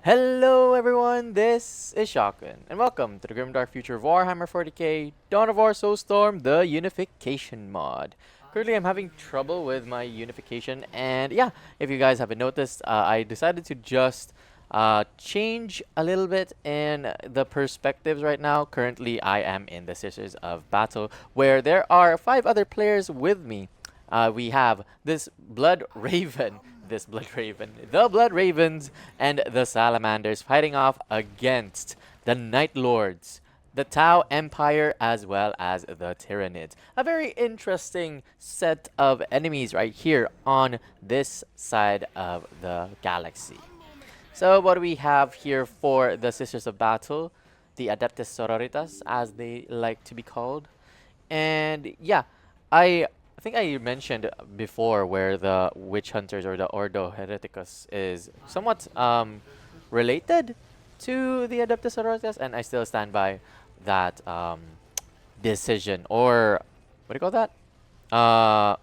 Hello everyone, this is Shotgun, and welcome to the grimdark future of Warhammer 40k, Dawn of War Soulstorm, the Unification mod. Currently I'm having trouble with my Unification, and yeah, if you guys haven't noticed, I decided to just change a little bit in the perspectives right now. Currently I am in the Sisters of Battle, where there are 5 other players with me. We have this Blood Raven, the Blood Ravens, and the Salamanders fighting off against the Night Lords, the Tau Empire, as well as the Tyranids. A very interesting set of enemies right here on this side of the galaxy. So what do we have here for the Sisters of Battle? The Adeptus Sororitas, as they like to be called. And yeah, I think I mentioned before where the witch hunters or the Ordo Hereticus is somewhat related to the Adeptus Sororitas, and I still stand by that decision, or what do you call that? Uh,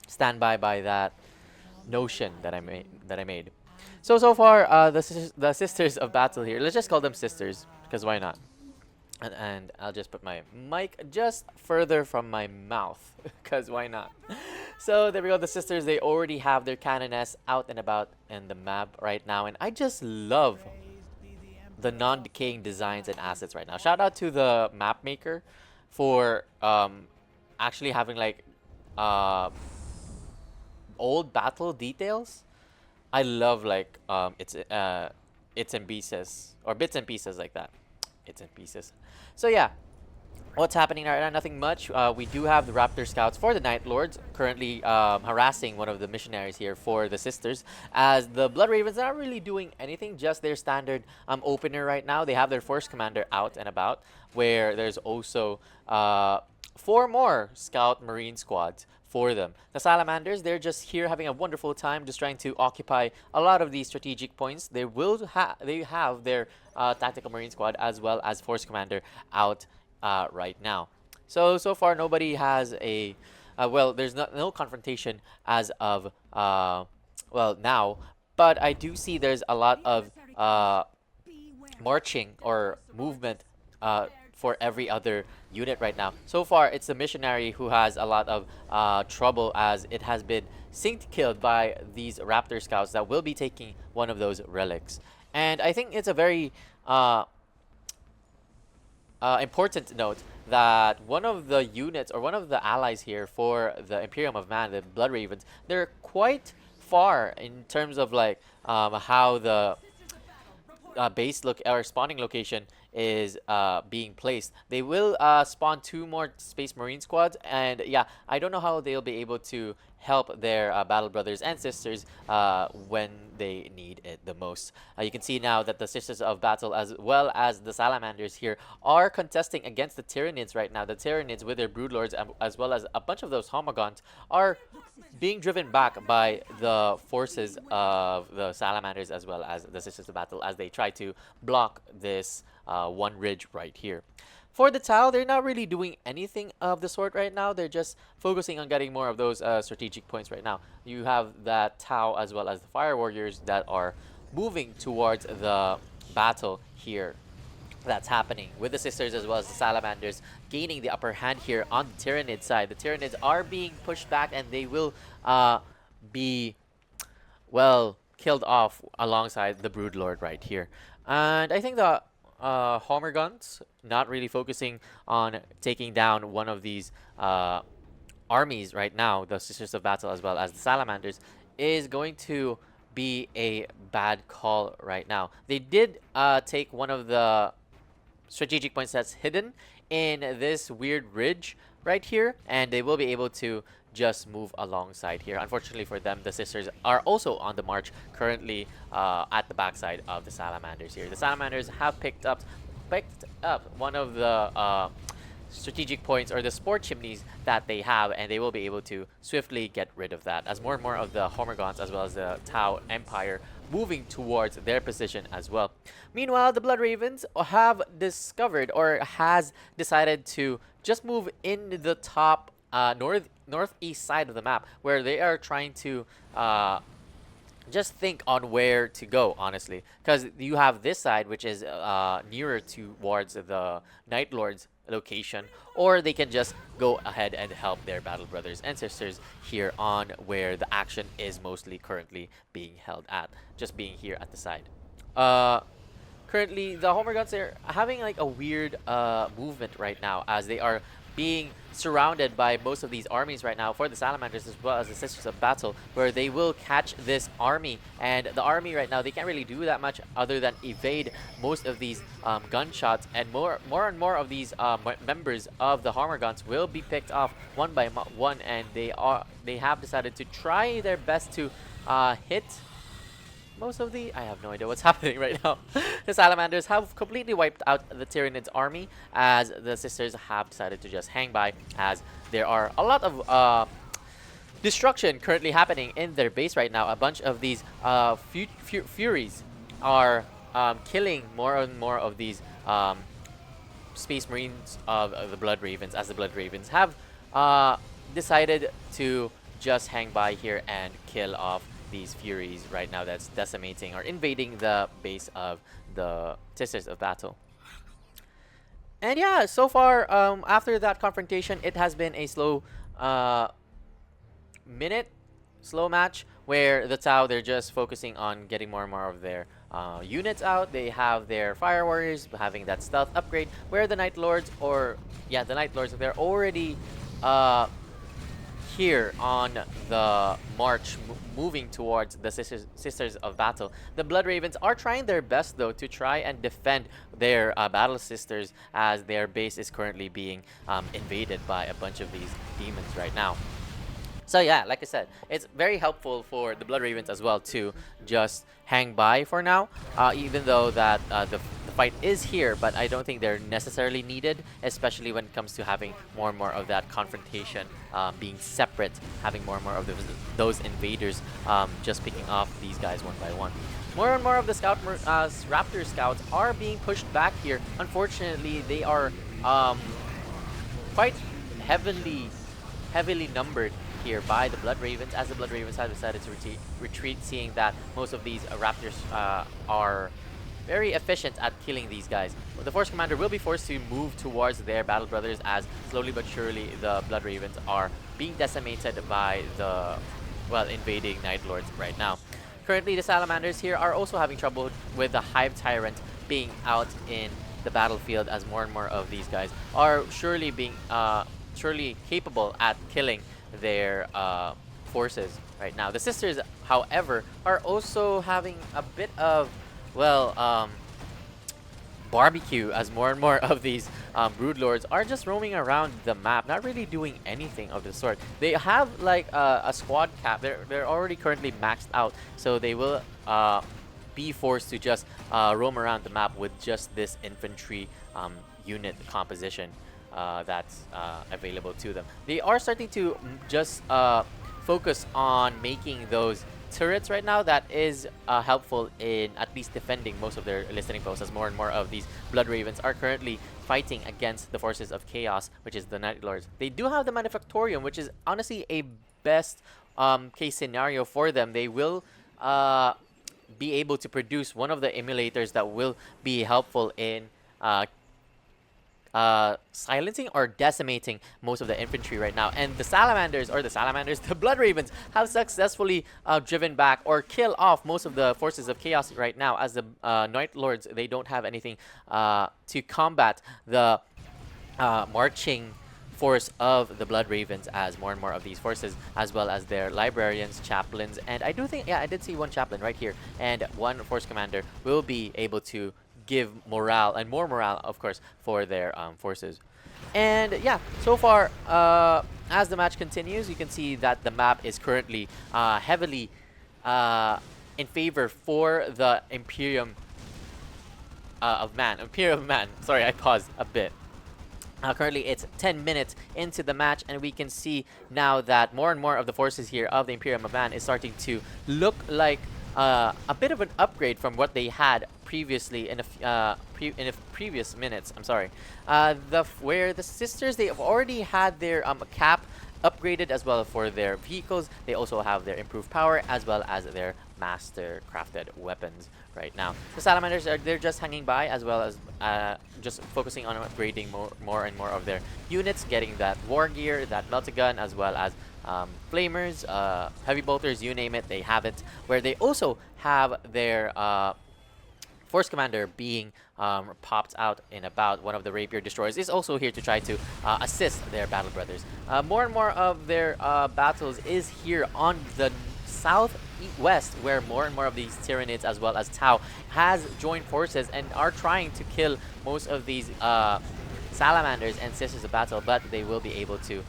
stand by that notion that I made. So far, the Sisters of Battle here. Let's just call them sisters, because why not? And I'll just put my mic just further from my mouth, because why not? So there we go. The sisters, they already have their canoness out and about in the map right now, and I just love the non-decaying designs and assets right now. Shout out to the map maker for actually having like uh, old battle details. I love like it's in pieces or bits and pieces like that. It's in pieces. So yeah, what's happening right now? Nothing much. We do have the Raptor Scouts for the Night Lords currently harassing one of the missionaries here for the sisters. As the Blood Ravens are not really doing anything, just their standard opener right now. They have their Force Commander out and about, where there's also 4 more Scout Marine squads for them. The Salamanders, they're just here having a wonderful time, just trying to occupy a lot of these strategic points. They have their Tactical Marine squad as well as Force Commander out right now. So far nobody has a well, there's no confrontation as of well now, but I do see there's a lot of marching or movement for every other unit right now. So far, it's the missionary who has a lot of trouble, as it has been synced killed by these Raptor Scouts that will be taking one of those relics. And I think it's a very important note that one of the units or one of the allies here for the Imperium of Man, the Blood Ravens, they're quite far in terms of like how the base look or spawning location is being placed. They will spawn 2 more Space Marine squads, and yeah, I don't know how they'll be able to help their battle brothers and sisters when they need it the most. You can see now that the Sisters of Battle as well as the Salamanders here are contesting against the Tyranids right now. The Tyranids with their Broodlords as well as a bunch of those Homogons are being driven back by the forces of the Salamanders as well as the Sisters of Battle as they try to block this one ridge right here. For the Tau, they're not really doing anything of the sort right now. They're just focusing on getting more of those strategic points right now. You have that Tau as well as the Fire Warriors that are moving towards the battle here that's happening with the sisters as well as the salamanders gaining the upper hand here on the Tyranid side. The Tyranids are being pushed back, and they will be, well, killed off alongside the Broodlord right here. And I think the Homer guns not really focusing on taking down one of these armies right now, the Sisters of Battle as well as the Salamanders, is going to be a bad call right now. They did take one of the strategic points that's hidden in this weird ridge right here, and they will be able to just move alongside here. Unfortunately for them, the sisters are also on the march currently at the backside of the Salamanders here. The Salamanders have picked up one of the strategic points or the sport chimneys that they have, and they will be able to swiftly get rid of that as more and more of the Homergons as well as the Tau Empire moving towards their position as well. Meanwhile, the Blood Ravens have discovered or has decided to just move in the top northeast side of the map, where they are trying to just think on where to go, honestly, because you have this side which is nearer towards the Night Lord's location, or they can just go ahead and help their battle brothers and sisters here on where the action is mostly currently being held at, just being here at the side. uh Currently the Homer Guns are having like a weird movement right now, as they are being surrounded by most of these armies right now for the Salamanders as well as the Sisters of Battle, where they will catch this army. And the army right now, they can't really do that much other than evade most of these gunshots, and more and more of these members of the Homer Guns will be picked off one by one, and they have decided to try their best to hit most of the... I have no idea what's happening right now. The Salamanders have completely wiped out the Tyranids army, as the Sisters have decided to just hang by, as there are a lot of destruction currently happening in their base right now. A bunch of these Furies are killing more and more of these Space Marines of the Blood Ravens, as the Blood Ravens have decided to just hang by here and kill off these Furies right now that's decimating or invading the base of the Sisters of Battle. And yeah, so far, after that confrontation, it has been a slow slow match, where the Tau, they're just focusing on getting more and more of their units out. They have their Fire Warriors having that stealth upgrade, where the Night Lords, they're already here on the march, moving towards the Sisters of Battle. The Blood Ravens are trying their best, though, to try and defend their Battle Sisters, as their base is currently being invaded by a bunch of these demons right now. So yeah, like I said, it's very helpful for the Blood Ravens as well to just hang by for now, even though that the fight is here, but I don't think they're necessarily needed, especially when it comes to having more and more of that confrontation being separate, having more and more of those invaders just picking off these guys one by one. More and more of the Raptor Scouts are being pushed back here. Unfortunately, they are quite heavily numbered here by the Blood Ravens, as the Blood Ravens have decided to retreat, seeing that most of these Raptors are very efficient at killing these guys. The Force Commander will be forced to move towards their Battle Brothers, as slowly but surely the Blood Ravens are being decimated by the, well, invading Night Lords right now. Currently, the Salamanders here are also having trouble with the Hive Tyrant being out in the battlefield, as more and more of these guys are surely capable at killing their forces right now. The Sisters, however, are also having a bit of, well, barbecue, as more and more of these Broodlords are just roaming around the map, not really doing anything of the sort. They have like a squad cap. They're already currently maxed out, so they will be forced to just roam around the map with just this infantry unit composition that's available to them. They are starting to just focus on making those turrets right now. That is helpful in at least defending most of their listening posts, as more and more of these Blood Ravens are currently fighting against the forces of Chaos, which is the Night Lords. They do have the Manufactorium, which is honestly a best case scenario for them. They will be able to produce one of the emulators that will be helpful in silencing or decimating most of the infantry right now. And the the Blood Ravens have successfully driven back or kill off most of the forces of Chaos right now, as the Night Lords, they don't have anything to combat the marching force of the Blood Ravens, as more and more of these forces, as well as their librarians, chaplains, and I do think, yeah, I did see one chaplain right here, and one force commander will be able to give morale, and more morale, of course, for their forces. And yeah, so far, as the match continues, you can see that the map is currently heavily in favor for the Imperium of Man. Sorry, I paused a bit. Currently, it's 10 minutes into the match, and we can see now that more and more of the forces here of the Imperium of Man is starting to look like a bit of an upgrade from what they had previously in previous minutes. I'm sorry. Where the Sisters, they have already had their cap upgraded, as well for their vehicles. They also have their improved power, as well as their master crafted weapons right now. The salamanders they're just hanging by, as well as just focusing on upgrading more and more of their units, getting that war gear, that meltagun, as well as flamers, heavy bolters, you name it, they have it. Where they also have their Force Commander being popped out and about. One of the Rapier Destroyers is also here to try to assist their Battle Brothers. More and more of their battles is here on the southwest, where more and more of these Tyranids, as well as Tau, has joined forces and are trying to kill most of these Salamanders and Sisters of Battle, but they will be able to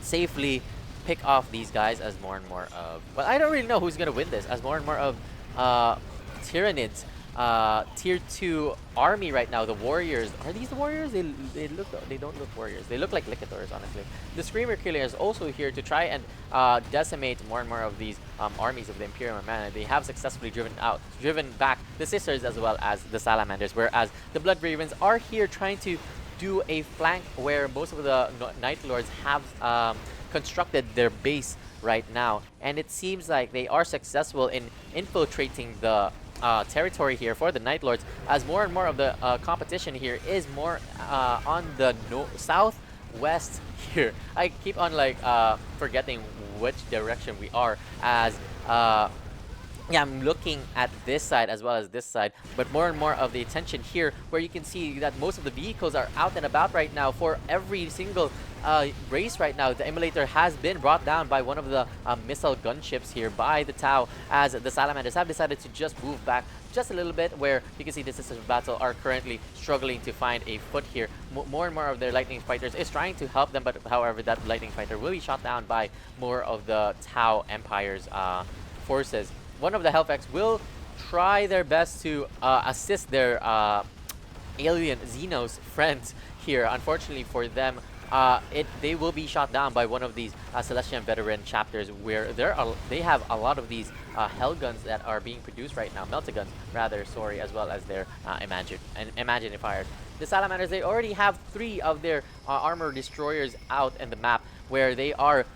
safely pick off these guys as more and more of... Well, I don't really know who's going to win this, as more and more of Tyranids, tier 2 army right now. The warriors, are these the warriors? They don't look warriors. They look like licitors, honestly. The Screamer Killer is also here to try and decimate more and more of these armies of the Imperium of Man. They have successfully driven back the Sisters as well as the Salamanders, whereas the Blood Ravens are here trying to do a flank where most of the Night Lords have constructed their base right now, and it seems like they are successful in infiltrating the territory here for the Night Lords, as more and more of the competition here is more on the southwest here. I keep on like forgetting which direction we are, as yeah, I'm looking at this side as well as this side, but more and more of the attention here, where you can see that most of the vehicles are out and about right now for every single race right now. The Immolator has been brought down by one of the missile gunships here by the Tau, as the Salamanders have decided to just move back just a little bit, where you can see the Sisters of Battle are currently struggling to find a foot here. More and more of their Lightning Fighters is trying to help them, but however, that Lightning Fighter will be shot down by more of the Tau Empire's forces. One of the Hellfects will try their best to assist their alien Xenos friends here. Unfortunately for them, they will be shot down by one of these Celestian veteran chapters, where they have a lot of these hell guns that are being produced right now, meltaguns rather, sorry, as well as their Imaginifiers. The Salamanders, they already have 3 of their armor destroyers out in the map, where they are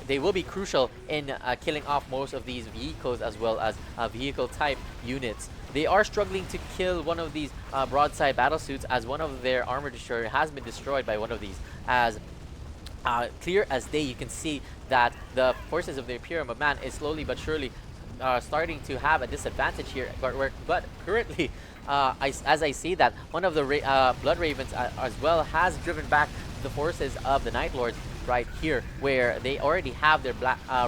they will be crucial in killing off most of these vehicles, as well as vehicle type units. They are struggling to kill one of these broadside battle suits, as one of their armor destroyer has been destroyed by one of these. As clear as day, you can see that the forces of the Imperium of Man is slowly but surely starting to have a disadvantage here. But currently, as I see that, one of the Blood Ravens as well has driven back the forces of the Night Lords right here, where they already have their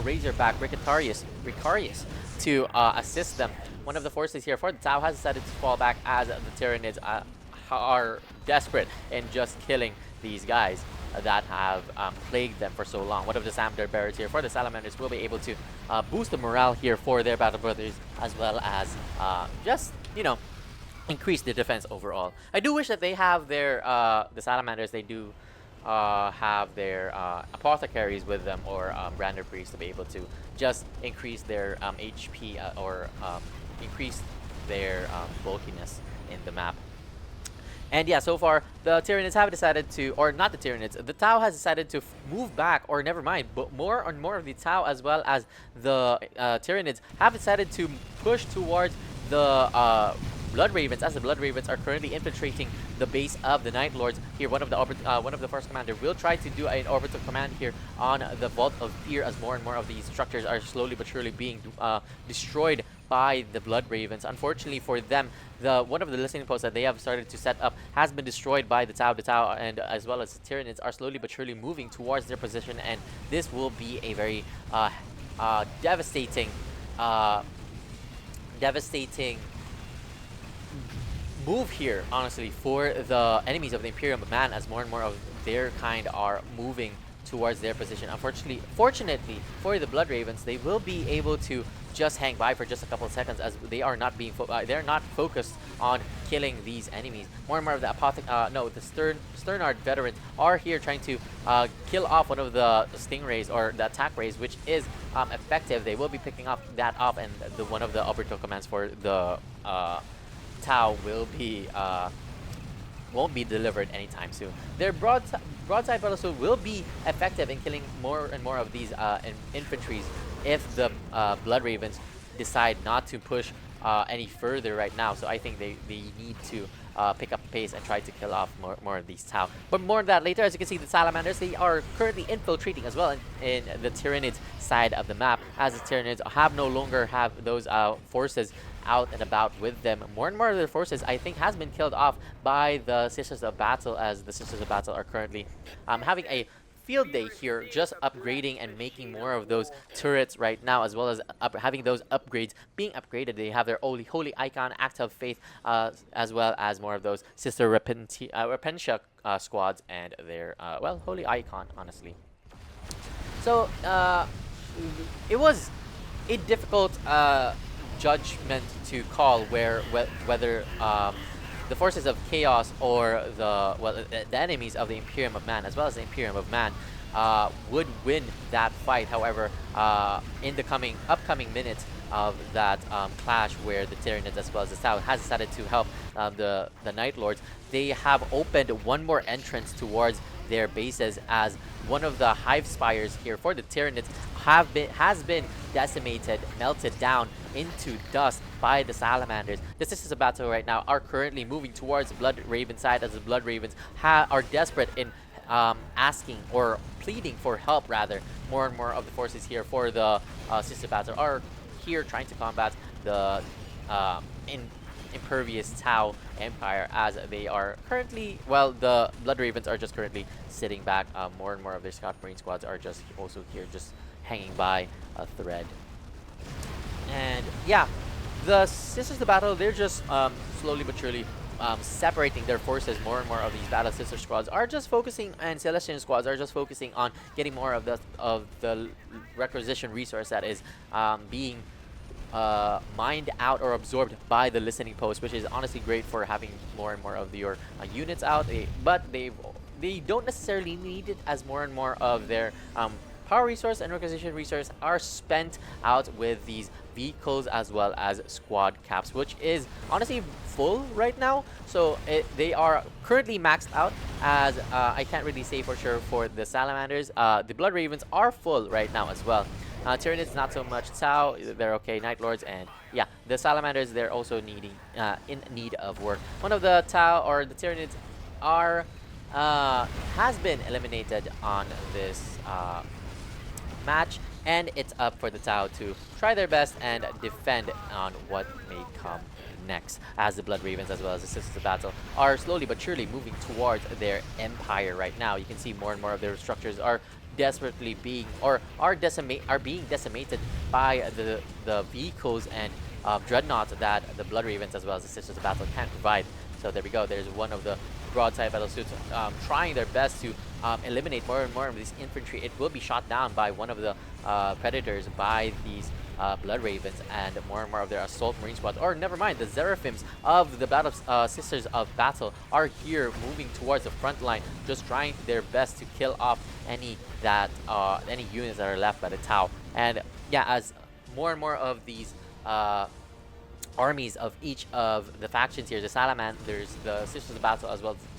Razorback Ricarius to assist them. One of the forces here for the Tau has decided to fall back, as the Tyranids are desperate in just killing these guys that have plagued them for so long. One of the Salamandar Bearers here for the Salamanders will be able to boost the morale here for their Battle Brothers, as well as just, you know, increase the defense overall. I do wish that they have their the Salamanders, they do have their apothecaries with them, or Brander Priests, to be able to just increase their HP or increase their bulkiness in the map. And yeah, so far the Tyranids have decided to, or not the Tyranids, the Tau has decided to move back, or never mind, but more and more of the Tau as well as the Tyranids have decided to push towards the Blood Ravens, as the Blood Ravens are currently infiltrating the base of the Night Lords here. One of the Force Commander will try to do an orbital command here on the Vault of Fear, as more and more of these structures are slowly but surely being destroyed by the Blood Ravens. Unfortunately for them, one of the listening posts that they have started to set up has been destroyed by the Tau. The Tau, and as well as the Tyranids, are slowly but surely moving towards their position, and this will be a very devastating move here, honestly, for the enemies of the Imperium of Man, as more and more of their kind are moving towards their position. Fortunately for the Blood Ravens, they will be able to just hang by for just a couple of seconds, as they are not being they're not focused on killing these enemies. More and more of the Sternard veterans are here trying to kill off one of the Stingrays, or the attack rays, which is effective. They will be picking up that off, and one of the orbital commands for the Tau will be won't be delivered anytime soon. Their broadside battle suit will be effective in killing more and more of these infantries if the Blood Ravens decide not to push any further right now. So I think they need to pick up pace and try to kill off more of these Tau. But more of that later. As you can see, the Salamanders, they are currently infiltrating as well in the Tyranids side of the map, as the Tyranids no longer have those forces out and about with them. More and more of their forces, I think, has been killed off by the Sisters of Battle, as the Sisters of Battle are currently having a field day here, just upgrading and making more of those turrets right now, as well as having those upgrades being upgraded. They have their holy icon, act of faith, as well as more of those sister repentia squads and their well, holy icon, honestly. So it was a difficult judgment to call whether the forces of chaos or the enemies of the Imperium of Man, as well as the Imperium of Man, would win that fight. However, in the upcoming minutes of that clash, where the Tyranids as well as the South has decided to help the Night Lords, they have opened one more entrance towards their bases, as one of the hive spires here for the Tyranids has been decimated, melted down into dust by the Salamanders. The Sisters of Battle right now are currently moving towards the Blood Raven side, as the Blood Ravens are desperate in asking or pleading for help, rather. More and more of the forces here for the Sisters of Battle are here trying to combat the impervious Tau Empire, as they are currently, well, the Blood Ravens are just currently sitting back. More and more of their Scout Marine squads are just also here, just hanging by a thread. And yeah, the Sisters of Battle, they're just slowly but surely separating their forces. More and more of these Battle Sister squads are just focusing, and Celestian squads are just focusing on getting more of the requisition resource that is being mined out or absorbed by the listening post, which is honestly great for having more and more of your units out. But they don't necessarily need it, as more and more of their power resource and requisition resource are spent out with these vehicles as well as squad caps, which is honestly full right now. So they are currently maxed out, as I can't really say for sure for the Salamanders. The Blood Ravens are full right now as well. Tyranids, not so much. Tau, they're okay. Night Lords, and yeah, the Salamanders, they're also in need of work. One of the Tau or the Tyranids has been eliminated on this match, and it's up for the Tau to try their best and defend on what may come next, as the Blood Ravens as well as the Sisters of Battle are slowly but surely moving towards their empire right now. You can see more and more of their structures are desperately being being decimated by the vehicles and dreadnoughts that the Blood Ravens as well as the Sisters of Battle can provide. So there we go. There's one of the broadside battle suits trying their best to eliminate more and more of this infantry. It will be shot down by one of the predators by these Blood Ravens, and more of their assault marine squad, or never mind, the Seraphims of the Sisters of Battle are here moving towards the front line, just trying their best to kill off any units that are left by the Tau. And yeah, as more and more of these armies of each of the factions here, the Salamanders, the Sisters of Battle,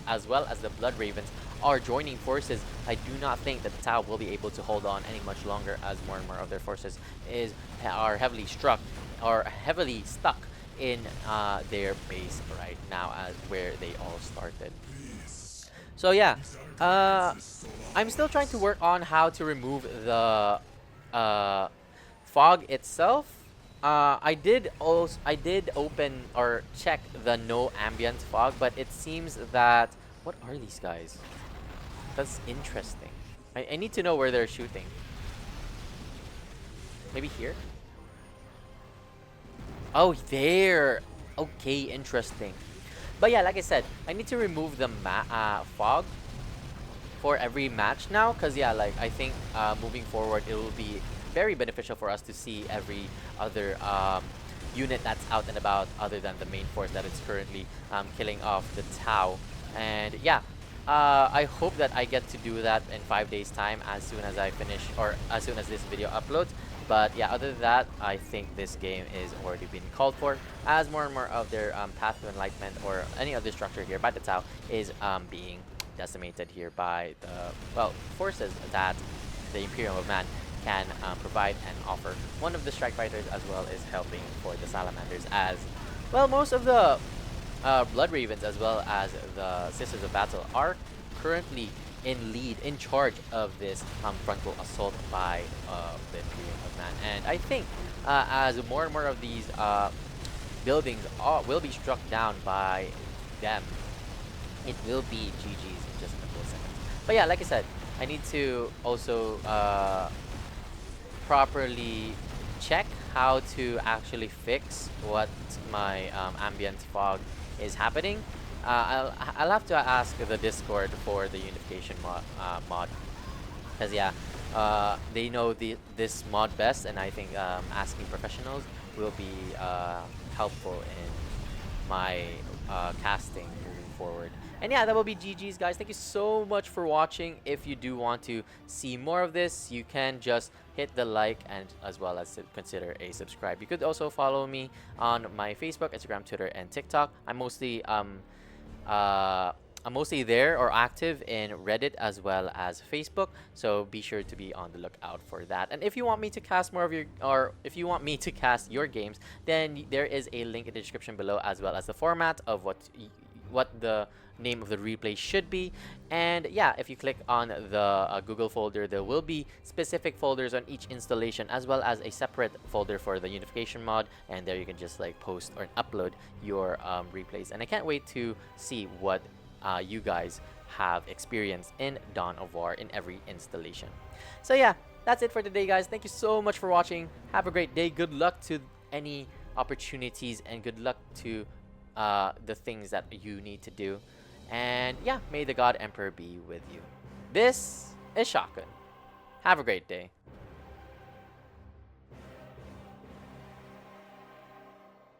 as well as the Blood Ravens, are joining forces, I do not think that the Tau will be able to hold on any much longer, as more and more of their forces are heavily stuck in their base right now, as where they all started. So yeah, I'm still trying to work on how to remove the fog itself. I did open or check the no ambient fog, but it seems that, what are these guys? That's interesting. I need to know where they're shooting. Maybe here? Oh, there. Okay, interesting. But yeah, like I said, I need to remove the fog for every match now, because yeah, like I think moving forward it will be very beneficial for us to see every other unit that's out and about, other than the main force that is currently killing off the Tau. And yeah, I hope that I get to do that in 5 days time, as soon as I finish, or as soon as this video uploads. But yeah, other than that, I think this game is already being called for, as more and more of their path to enlightenment or any other structure here by the Tau is being decimated here by the, well, forces that the Imperium of Man can provide and offer. One of the strike fighters as well is helping for the salamanders, as well most of the blood ravens as well as the sisters of battle are currently in lead, in charge of this frontal assault by the Imperium of Man. And I think as more and more of these buildings will be struck down by them, it will be GG's in just a couple of seconds. But yeah, like I said, I need to also properly check how to actually fix what my ambient fog is happening. I'll have to ask the Discord for the unification mod, because yeah, they know this mod best, and I think asking professionals will be helpful in my casting moving forward. And yeah, that will be GG's, guys. Thank you so much for watching. If you do want to see more of this, you can just hit the like and as well as consider a subscribe. You could also follow me on my Facebook, Instagram, Twitter, and TikTok. I'm mostly there or active in Reddit as well as Facebook, so be sure to be on the lookout for that. And if you want me to cast more of your, or if you want me to cast your games, then there is a link in the description below, as well as the format of what the name of the replay should be. And yeah, if you click on the Google folder, there will be specific folders on each installation, as well as a separate folder for the unification mod, and there you can just like post or upload your replays. And I can't wait to see what you guys have experienced in Dawn of War in every installation. So yeah, that's it for today, guys. Thank you so much for watching. Have a great day. Good luck to any opportunities, and good luck to the things that you need to do. And yeah, may the God Emperor be with you. This is Shotgun. Have a great day.